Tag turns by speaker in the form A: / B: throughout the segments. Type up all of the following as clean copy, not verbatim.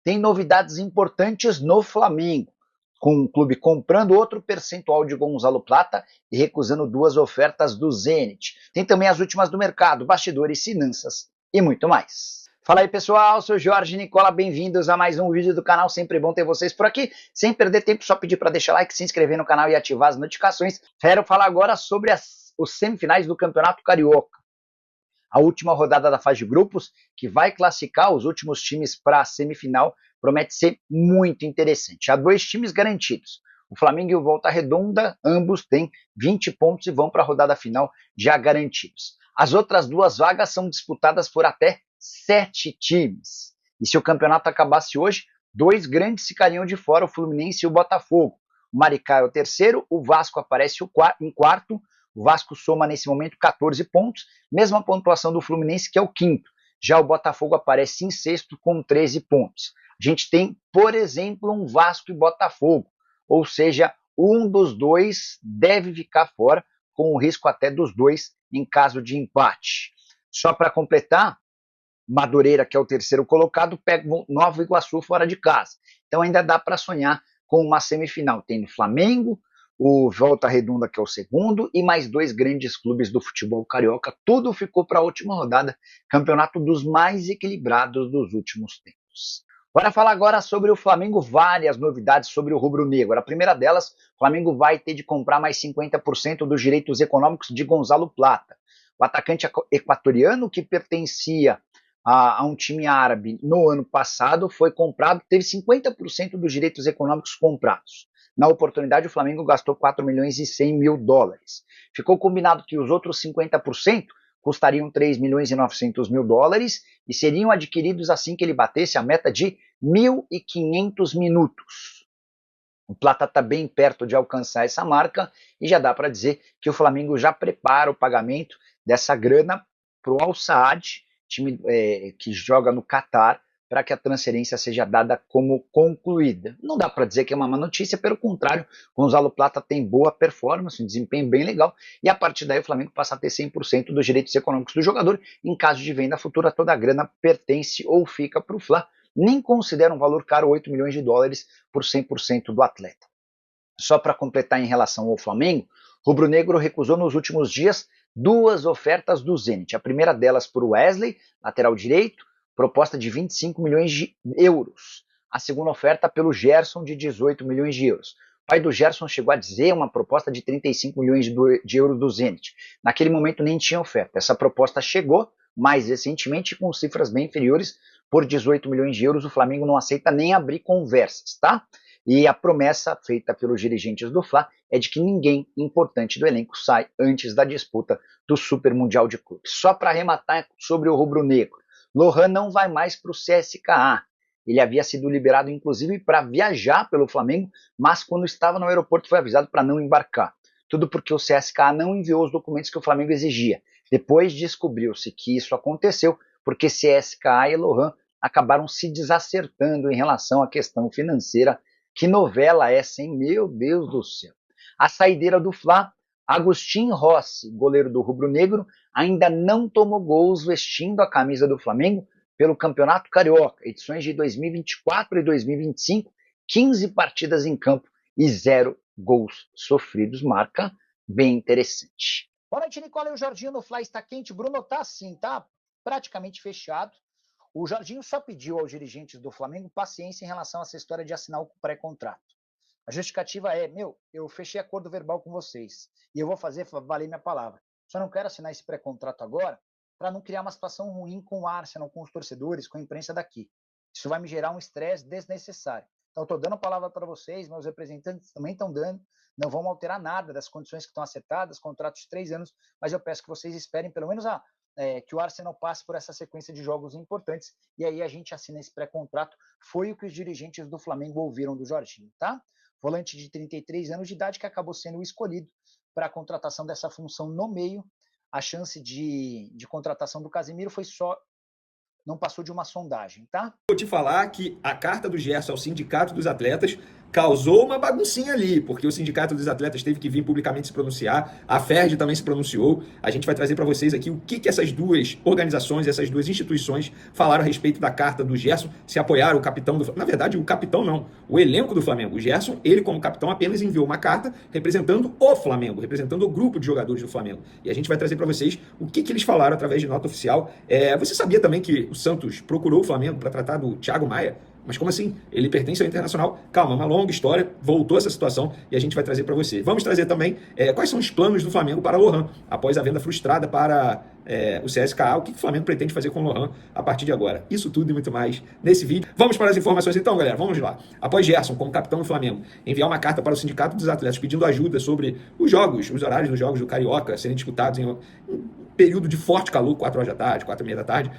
A: tem novidades importantes no Flamengo, com o clube comprando outro percentual de Gonzalo Plata e recusando 2 ofertas do Zenit. Tem também as últimas do mercado, bastidores, finanças e muito mais. Fala aí pessoal, sou Jorge Nicola, bem-vindos a mais um vídeo do canal, sempre bom ter vocês por aqui. Sem perder tempo, só pedir para deixar like, se inscrever no canal e ativar as notificações. Quero falar agora sobre os semifinais do Campeonato Carioca. A última rodada da fase de grupos, que vai classificar os últimos times para a semifinal, promete ser muito interessante. Há 2 times garantidos. O Flamengo e o Volta Redonda, ambos têm 20 pontos e vão para a rodada final já garantidos. As outras 2 vagas são disputadas por até 7 times. E se o campeonato acabasse hoje, 2 grandes ficariam de fora, o Fluminense e o Botafogo. O Maricá é o terceiro, o Vasco aparece em quarto. O Vasco soma nesse momento 14 pontos, mesma pontuação do Fluminense, que é o quinto. Já o Botafogo aparece em sexto com 13 pontos. A gente tem, por exemplo, um Vasco e Botafogo, ou seja, um dos 2 deve ficar fora, com o risco até dos 2 em caso de empate. Só para completar, Madureira, que é o terceiro colocado, pega o Nova Iguaçu fora de casa. Então ainda dá para sonhar com uma semifinal. Tem o Flamengo, o Volta Redonda, que é o segundo, e mais 2 grandes clubes do futebol carioca. Tudo ficou para a última rodada, campeonato dos mais equilibrados dos últimos tempos. Bora falar agora sobre o Flamengo, várias novidades sobre o rubro-negro. A primeira delas, o Flamengo vai ter de comprar mais 50% dos direitos econômicos de Gonzalo Plata. O atacante equatoriano, que pertencia a um time árabe no ano passado, foi comprado, teve 50% dos direitos econômicos comprados. Na oportunidade, o Flamengo gastou 4 milhões e 100 mil dólares. Ficou combinado que os outros 50% custariam 3 milhões e 900 mil dólares e seriam adquiridos assim que ele batesse a meta de 1.500 minutos. O Plata está bem perto de alcançar essa marca e já dá para dizer que o Flamengo já prepara o pagamento dessa grana para o Al Saad, time que joga no Catar, para que a transferência seja dada como concluída. Não dá para dizer que é uma má notícia, pelo contrário, Gonzalo Plata tem boa performance, um desempenho bem legal, e a partir daí o Flamengo passa a ter 100% dos direitos econômicos do jogador. Em caso de venda futura, toda a grana pertence ou fica para o Fla. Nem considera um valor caro 8 milhões de dólares por 100% do atleta. Só para completar em relação ao Flamengo, o rubro-negro recusou nos últimos dias 2 ofertas do Zenit. A primeira delas por Wesley, lateral direito, proposta de 25 milhões de euros. A segunda oferta pelo Gerson, de 18 milhões de euros. O pai do Gerson chegou a dizer uma proposta de 35 milhões de euros do Zenit. Naquele momento nem tinha oferta. Essa proposta chegou mais recentemente com cifras bem inferiores. Por 18 milhões de euros, o Flamengo não aceita nem abrir conversas, tá? E a promessa feita pelos dirigentes do Fla é de que ninguém importante do elenco sai antes da disputa do Super Mundial de Clubes. Só para arrematar sobre o rubro-negro, Lohan não vai mais para o CSKA. Ele havia sido liberado, inclusive, para viajar pelo Flamengo, mas quando estava no aeroporto foi avisado para não embarcar. Tudo porque o CSKA não enviou os documentos que o Flamengo exigia. Depois descobriu-se que isso aconteceu porque CSKA e Lohan acabaram se desacertando em relação à questão financeira. Que novela é essa, hein? Meu Deus do céu. A saideira do Fla, Agustin Rossi, goleiro do rubro-negro, ainda não tomou gols vestindo a camisa do Flamengo pelo Campeonato Carioca, edições de 2024 e 2025, 15 partidas em campo e 0 gols sofridos, marca bem interessante. Boa noite, Nicola, e o Jorginho no Fla está quente. Bruno, tá sim, tá praticamente fechado. O Jorginho só pediu aos dirigentes do Flamengo paciência em relação a essa história de assinar o pré-contrato. A justificativa é, eu fechei acordo verbal com vocês e eu vou fazer valer minha palavra. Só não quero assinar esse pré-contrato agora para não criar uma situação ruim com o Arsenal, com os torcedores, com a imprensa daqui. Isso vai me gerar um estresse desnecessário. Então, eu estou dando a palavra para vocês, meus representantes também estão dando, não vão alterar nada das condições que estão acertadas, contratos de 3 anos, mas eu peço que vocês esperem pelo menos que o Arsenal passe por essa sequência de jogos importantes e aí a gente assina esse pré-contrato. Foi o que os dirigentes do Flamengo ouviram do Jorginho, tá? Volante de 33 anos de idade que acabou sendo escolhido para a contratação dessa função no meio. A chance de contratação do Casemiro foi só, não passou de uma sondagem, tá?
B: Vou te falar que a carta do Gerson ao sindicato dos atletas causou uma baguncinha ali, porque o Sindicato dos Atletas teve que vir publicamente se pronunciar, a FERJ também se pronunciou. A gente vai trazer para vocês aqui o que essas duas organizações, essas duas instituições falaram a respeito da carta do Gerson, se apoiaram o capitão do... Na verdade, o capitão não, o elenco do Flamengo. O Gerson, ele como capitão, apenas enviou uma carta representando o Flamengo, representando o grupo de jogadores do Flamengo. E a gente vai trazer para vocês o que eles falaram através de nota oficial. Você sabia também que o Santos procurou o Flamengo para tratar do Thiago Maia? Mas como assim? Ele pertence ao Internacional. Calma, é uma longa história, voltou essa situação e a gente vai trazer para você. Vamos trazer também quais são os planos do Flamengo para Lohan, após a venda frustrada para o CSKA, o que o Flamengo pretende fazer com o Lohan a partir de agora. Isso tudo e muito mais nesse vídeo. Vamos para as informações então, galera, vamos lá. Após Gerson, como capitão do Flamengo, enviar uma carta para o Sindicato dos Atletas pedindo ajuda sobre os jogos, os horários dos jogos do Carioca serem disputados em um período de forte calor, 4 horas da tarde, 4h30 da tarde,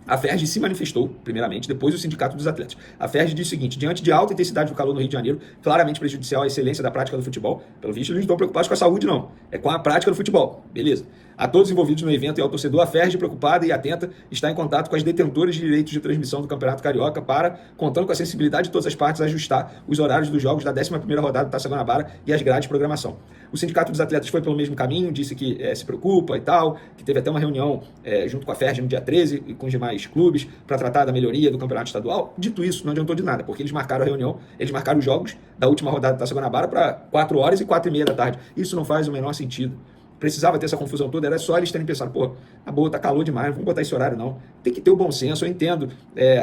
B: a FERJ se manifestou, primeiramente, depois o Sindicato dos Atletas. A FERJ diz o seguinte: diante de alta intensidade do calor no Rio de Janeiro, claramente prejudicial à excelência da prática do futebol, pelo visto eles não estão preocupados com a saúde não, é com a prática do futebol, beleza. A todos envolvidos no evento e ao torcedor, a FERJ, preocupada e atenta, está em contato com as detentoras de direitos de transmissão do Campeonato Carioca para, contando com a sensibilidade de todas as partes, ajustar os horários dos jogos da 11ª rodada do Taça Guanabara e as grades de programação. O Sindicato dos Atletas foi pelo mesmo caminho, disse que se preocupa e tal, que teve até uma reunião junto com a FERJ no dia 13 e com os demais clubes para tratar da melhoria do Campeonato Estadual. Dito isso, não adiantou de nada, porque eles marcaram a reunião, eles marcaram os jogos da última rodada do Taça Guanabara para 4 horas e 4h30 da tarde. Isso não faz o menor sentido. Precisava ter essa confusão toda, era só eles terem pensado, pô, tá boa, tá calor demais, não vamos botar esse horário não. Tem que ter o bom senso, eu entendo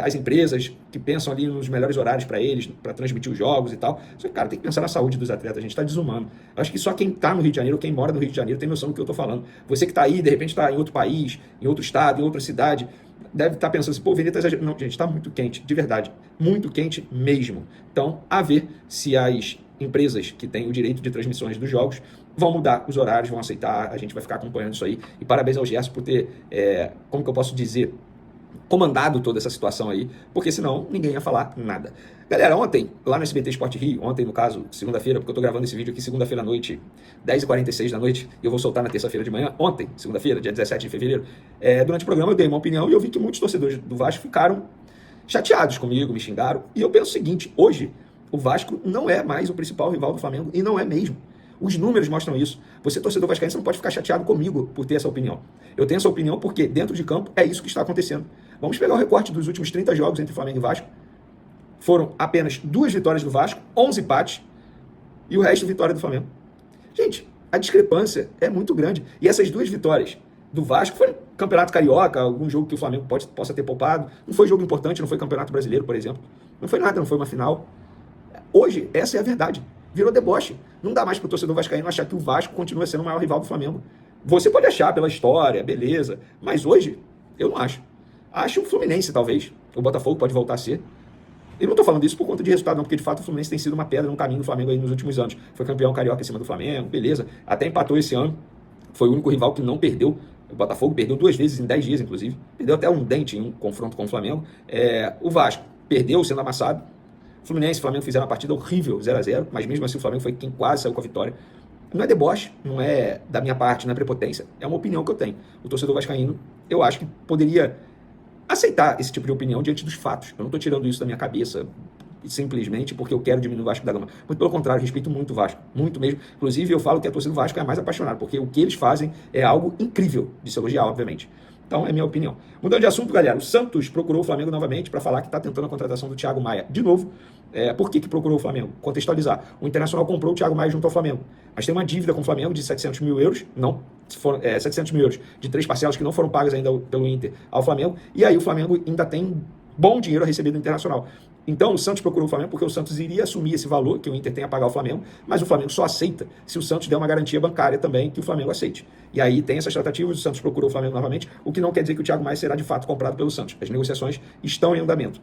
B: as empresas que pensam ali nos melhores horários para eles, para transmitir os jogos e tal. Só que, cara, tem que pensar na saúde dos atletas, a gente tá desumano. Eu acho que só quem tá no Rio de Janeiro, quem mora no Rio de Janeiro, tem noção do que eu tô falando. Você que tá aí, de repente tá em outro país, em outro estado, em outra cidade, deve estar pensando assim, pô, o Vini tá exagerando. Não, gente, tá muito quente, de verdade, muito quente mesmo. Então, a ver se as empresas que têm o direito de transmissões dos jogos vão mudar os horários, vão aceitar, a gente vai ficar acompanhando isso aí. E parabéns ao Gerson por ter, como que eu posso dizer, comandado toda essa situação aí, porque senão ninguém ia falar nada. Galera, ontem, lá no SBT Sport Rio, ontem no caso, segunda-feira, porque eu tô gravando esse vídeo aqui segunda-feira à noite, 10h46 da noite, e eu vou soltar na terça-feira de manhã, ontem, segunda-feira, dia 17 de fevereiro, durante o programa eu dei uma opinião e eu vi que muitos torcedores do Vasco ficaram chateados comigo, me xingaram, e eu penso o seguinte: hoje, o Vasco não é mais o principal rival do Flamengo, e não é mesmo. Os números mostram isso. Você, torcedor vascaíno, você não pode ficar chateado comigo por ter essa opinião. Eu tenho essa opinião porque, dentro de campo, é isso que está acontecendo. Vamos pegar o recorte dos últimos 30 jogos entre Flamengo e Vasco. Foram apenas 2 vitórias do Vasco, 11 empates, e o resto vitória do Flamengo. Gente, a discrepância é muito grande. E essas 2 vitórias do Vasco foi Campeonato Carioca, algum jogo que o Flamengo possa ter poupado. Não foi jogo importante, não foi Campeonato Brasileiro, por exemplo. Não foi nada, não foi uma final. Hoje, essa é a verdade. Virou deboche. Não dá mais para o torcedor vascaíno achar que o Vasco continua sendo o maior rival do Flamengo. Você pode achar pela história, beleza, mas hoje eu não acho. Acho o Fluminense, talvez. O Botafogo pode voltar a ser. E não estou falando isso por conta de resultado, não, porque de fato o Fluminense tem sido uma pedra no caminho do Flamengo aí nos últimos anos. Foi campeão carioca em cima do Flamengo, beleza. Até empatou esse ano. Foi o único rival que não perdeu. O Botafogo perdeu 2 vezes em 10 dias, inclusive. Perdeu até um dente em um confronto com o Flamengo. O Vasco perdeu sendo amassado. Fluminense e Flamengo fizeram uma partida horrível, 0x0, mas mesmo assim o Flamengo foi quem quase saiu com a vitória. Não é deboche, não é da minha parte, não é prepotência, é uma opinião que eu tenho. O torcedor vascaíno, eu acho que poderia aceitar esse tipo de opinião diante dos fatos. Eu não estou tirando isso da minha cabeça simplesmente porque eu quero diminuir o Vasco da Gama. Muito pelo contrário, respeito muito o Vasco, muito mesmo. Inclusive, eu falo que a torcida do Vasco é a mais apaixonada, porque o que eles fazem é algo incrível de se elogiar, obviamente. Então, é minha opinião. Mudando de assunto, galera, o Santos procurou o Flamengo novamente para falar que está tentando a contratação do Thiago Maia. De novo, por que procurou o Flamengo? Contextualizar. O Internacional comprou o Thiago Maia junto ao Flamengo, mas tem uma dívida com o Flamengo de 700 mil euros, 700 mil euros de 3 parcelas que não foram pagas ainda pelo Inter ao Flamengo, e aí o Flamengo ainda tem bom dinheiro a receber do Internacional. Então o Santos procurou o Flamengo porque o Santos iria assumir esse valor que o Inter tem a pagar ao Flamengo, mas o Flamengo só aceita se o Santos der uma garantia bancária também que o Flamengo aceite. E aí tem essas tratativas, o Santos procurou o Flamengo novamente, o que não quer dizer que o Thiago Maia será de fato comprado pelo Santos. As negociações estão em andamento.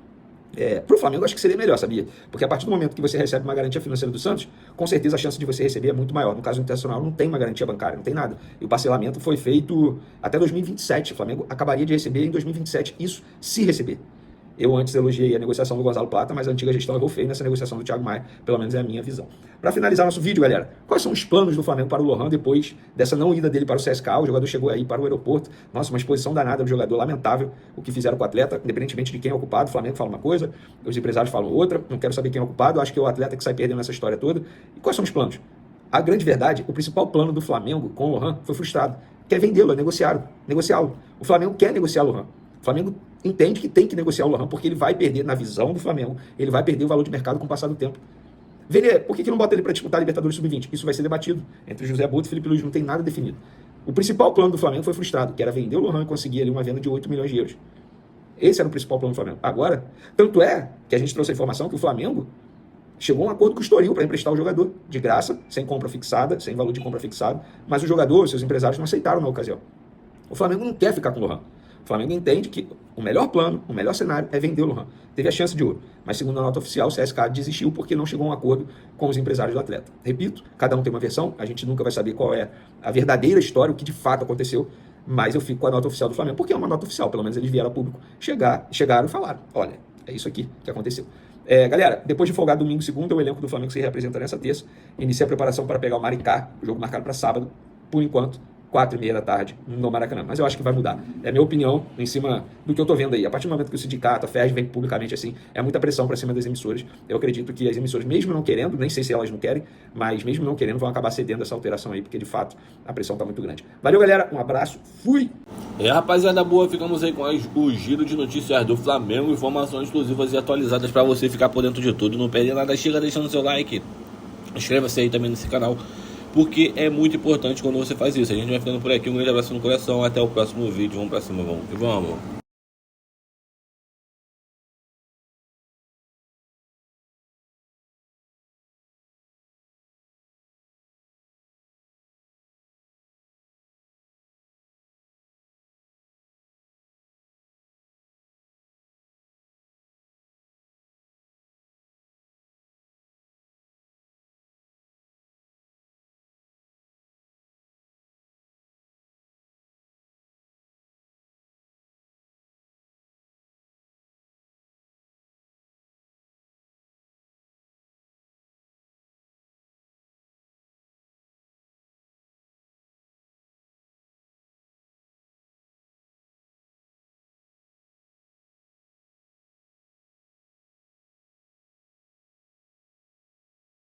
B: Para o Flamengo, acho que seria melhor, sabia? Porque a partir do momento que você recebe uma garantia financeira do Santos, com certeza a chance de você receber é muito maior. No caso do Internacional, não tem uma garantia bancária, não tem nada. E o parcelamento foi feito até 2027. O Flamengo acabaria de receber em 2027, isso se receber. Eu antes elogiei a negociação do Gonzalo Plata, mas a antiga gestão errou feio nessa negociação do Thiago Maia, pelo menos é a minha visão. Para finalizar nosso vídeo, galera, quais são os planos do Flamengo para o Lohan depois dessa não ida dele para o CSKA? O jogador chegou aí para o aeroporto, nossa, uma exposição danada do jogador, lamentável o que fizeram com o atleta, independentemente de quem é o culpado. O Flamengo fala uma coisa, os empresários falam outra, não quero saber quem é o culpado, acho que é o atleta que sai perdendo nessa história toda. E quais são os planos? A grande verdade, o principal plano do Flamengo com o Lohan foi frustrado, que é vendê-lo, é negociá-lo. O Flamengo quer negociar o Lohan. O Flamengo entende que tem que negociar o Lohan, porque ele vai perder, na visão do Flamengo, ele vai perder o valor de mercado com o passar do tempo. Vene, por que não bota ele para disputar a Libertadores Sub-20? Isso vai ser debatido entre José Butto e Felipe Luiz, não tem nada definido. O principal plano do Flamengo foi frustrado, que era vender o Lohan e conseguir ali uma venda de 8 milhões de euros. Esse era o principal plano do Flamengo. Agora, tanto é que a gente trouxe a informação que o Flamengo chegou a um acordo com o Estoril para emprestar o jogador, de graça, sem compra fixada, sem valor de compra fixado, mas o jogador, seus empresários não aceitaram na ocasião. O Flamengo não quer ficar com o Lohan. O Flamengo entende que o melhor plano, o melhor cenário é vender o Lohan. Teve a chance de ouro, mas segundo a nota oficial, o CSKA desistiu porque não chegou a um acordo com os empresários do atleta. Repito, cada um tem uma versão, a gente nunca vai saber qual é a verdadeira história, o que de fato aconteceu, mas eu fico com a nota oficial do Flamengo, porque é uma nota oficial, pelo menos eles vieram a público, chegaram e falaram, olha, é isso aqui que aconteceu. Galera, depois de folgar domingo e segunda, o elenco do Flamengo se reapresenta nessa terça, inicia a preparação para pegar o Maricá, o jogo marcado para sábado, por enquanto, 4h30 da tarde no Maracanã. Mas eu acho que vai mudar. É a minha opinião em cima do que eu tô vendo aí. A partir do momento que o sindicato, a FERJ, vem publicamente assim, é muita pressão para cima das emissoras. Eu acredito que as emissoras, mesmo não querendo, nem sei se elas não querem, mas mesmo não querendo, vão acabar cedendo essa alteração aí, porque de fato a pressão tá muito grande. Valeu, galera. Um abraço. Fui!
C: Rapaziada boa, ficamos aí com o giro de notícias do Flamengo, informações exclusivas e atualizadas para você ficar por dentro de tudo. Não perder nada, chega deixando seu like, inscreva-se aí também nesse canal, porque é muito importante quando você faz isso. A gente vai ficando por aqui, um grande abraço no coração, até o próximo vídeo, vamos pra cima, vamos.